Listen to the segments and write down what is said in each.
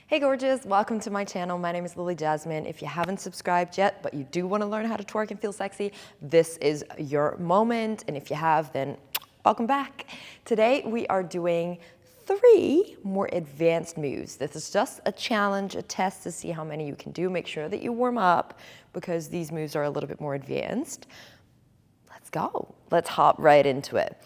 Hey gorgeous, welcome to my channel. My name is Lily Jasmine. If you haven't subscribed yet, but you do want to learn how to twerk and feel sexy, this is your moment. And if you have, then welcome back. Today we are doing 3 more advanced moves. This is just a challenge, a test to see how many you can do. Make sure that you warm up because these moves are a little bit more advanced. Let's go. Let's hop right into it.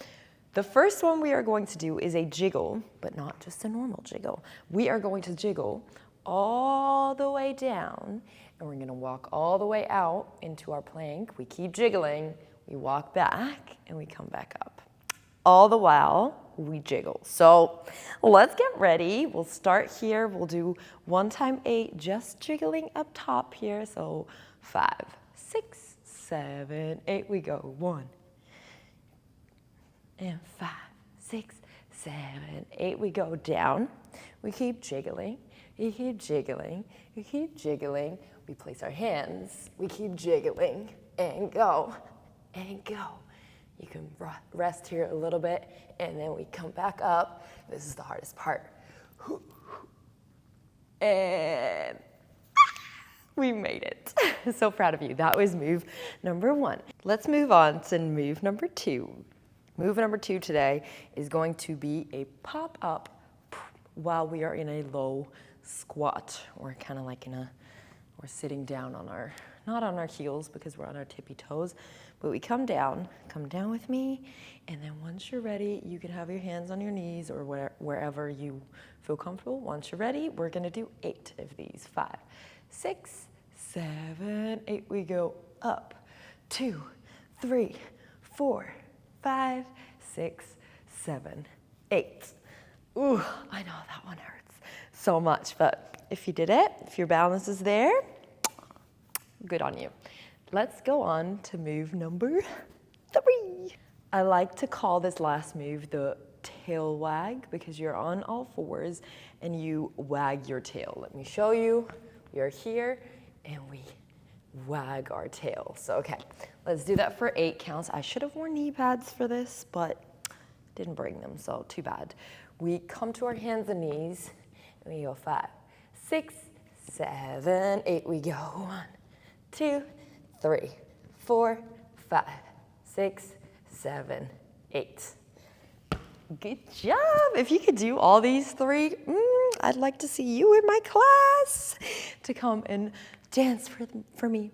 The first one we are going to do is a jiggle, but not just a normal jiggle. We are going to jiggle all the way down, and we're gonna walk all the way out into our plank. We keep jiggling, we walk back, and we come back up. All the while, we jiggle. So let's get ready. We'll start here. We'll do 1 time 8, just jiggling up top here. So 5, 6, 7, 8, we go. 1. And 5, 6, 7, 8, we go down. We keep jiggling, we keep jiggling, we keep jiggling. We place our hands, we keep jiggling, and go, and go. You can rest here a little bit, and then we come back up. This is the hardest part. And we made it. So proud of you. That was move number 1. Let's move on to move number 2. Move number 2 today is going to be a pop-up while we are in a low squat. We're kind of like we're sitting down on not on our heels because we're on our tippy toes, but we come down with me, and then once you're ready, you can have your hands on your knees or wherever you feel comfortable. Once you're ready, we're gonna do 8 of these. 5, 6, 7, 8, we go up, 2, 3, 4, 5, 6, 7, 8. Ooh, I know that one hurts so much, but if you did it, if your balance is there, good on you. Let's go on to move number 3. I like to call this last move the tail wag because you're on all 4s and you wag your tail. Let me show you. We are here and we wag our tail. So, okay, let's do that for 8 counts. I should have worn knee pads for this, but didn't bring them, so too bad. We come to our hands and knees, and we go 5, 6, 7, 8. We go 1, 2, 3, 4, 5, 6, 7, 8. Good job. If you could do all these 3, I'd like to see you in my class to come and dance for me.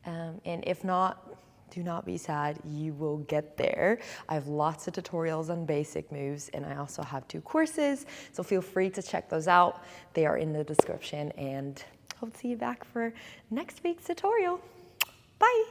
And if not, do not be sad, you will get there. I have lots of tutorials on basic moves, and I also have 2 courses, so feel free to check those out. They are in the description, and hope to see you back for next week's tutorial. Bye.